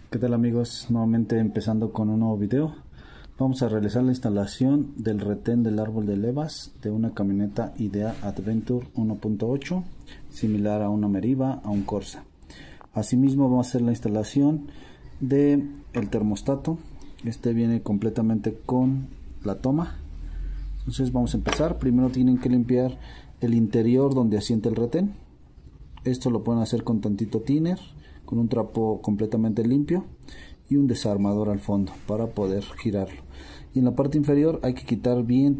¿Qué tal amigos? Nuevamente empezando con un nuevo video. Vamos a realizar la instalación del retén del árbol de levas de una camioneta IDEA Adventure 1.8 similar a una Meriva, a un Corsa. Asimismo vamos a hacer la instalación de el termostato. Este viene completamente con la toma. Entonces vamos a empezar. Primero tienen que limpiar el interior donde asienta el retén. Esto lo pueden hacer con tantito thinner, con un trapo completamente limpio y un desarmador al fondo para poder girarlo. Y en la parte inferior hay que quitar bien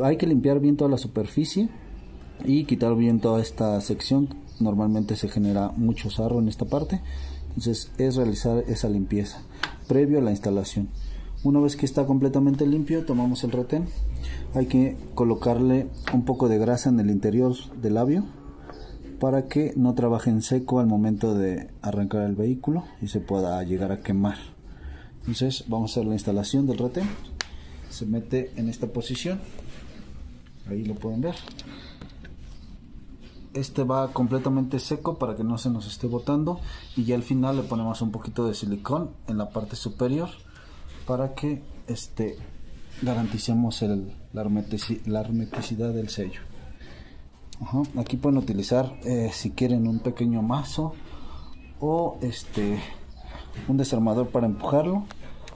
hay que limpiar bien toda la superficie y quitar bien toda esta sección. Normalmente se genera mucho sarro en esta parte, entonces es realizar esa limpieza previo a la instalación. Una vez que está completamente limpio, tomamos el retén. Hay que colocarle un poco de grasa en el interior del labio para que no trabaje en seco al momento de arrancar el vehículo y se pueda llegar a quemar. Entonces vamos a hacer la instalación del retén. Se mete en esta posición, ahí lo pueden ver. Este va completamente seco para que no se nos esté botando, y ya al final le ponemos un poquito de silicón en la parte superior para que garanticemos la hermeticidad del sello. Aquí pueden utilizar si quieren un pequeño mazo o un desarmador para empujarlo,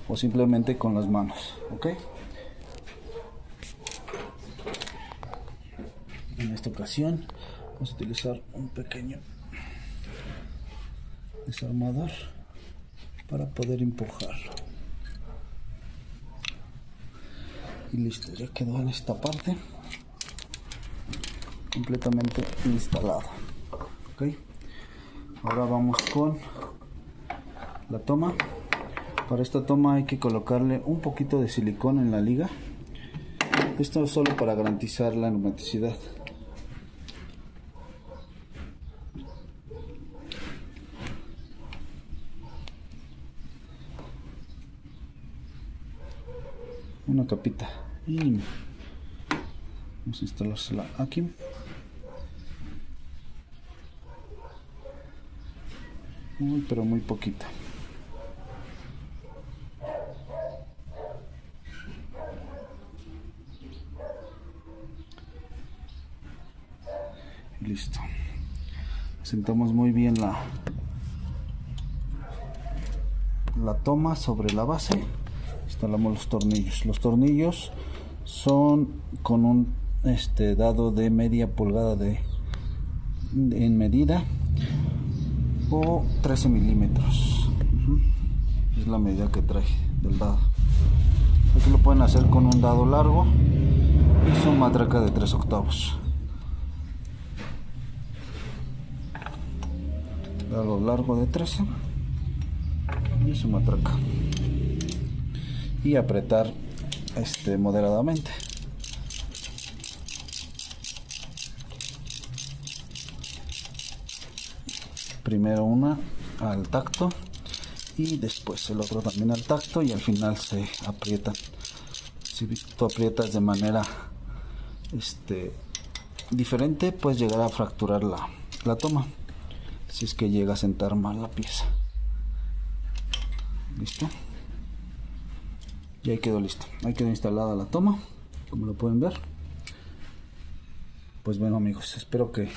o simplemente con las manos. En esta ocasión vamos a utilizar un pequeño desarmador para poder empujarlo. Y listo, ya quedó en esta parte completamente instalado. Ahora vamos con la toma. Para esta toma hay que colocarle un poquito de silicón en la liga. Esto es solo para garantizar la hermeticidad. Una capita y vamos a instalársela aquí. Pero muy poquita. Listo. Sentamos muy bien la toma sobre la base. Instalamos los tornillos. Los tornillos son con un dado de media pulgada en medida, o 13 milímetros. Es la medida que trae del dado. Aquí lo pueden hacer con un dado largo y su matraca de 3/8. Dado largo de 13 y su matraca, y apretar moderadamente. Primero una al tacto y después el otro también al tacto, y al final se aprietan. Si tú aprietas de manera diferente, puedes llegar a fracturar la toma si es que llega a sentar mal la pieza. Listo, y ahí quedó listo. Ahí quedó instalada la toma, como lo pueden ver. Pues bueno amigos, espero que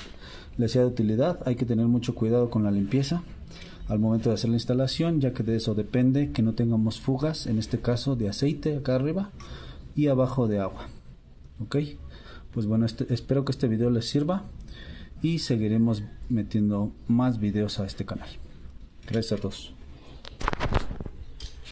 les sea de utilidad. Hay que tener mucho cuidado con la limpieza al momento de hacer la instalación, ya que de eso depende que no tengamos fugas, en este caso de aceite acá arriba y abajo de agua. Pues bueno, espero que este video les sirva y seguiremos metiendo más videos a este canal. Gracias a todos.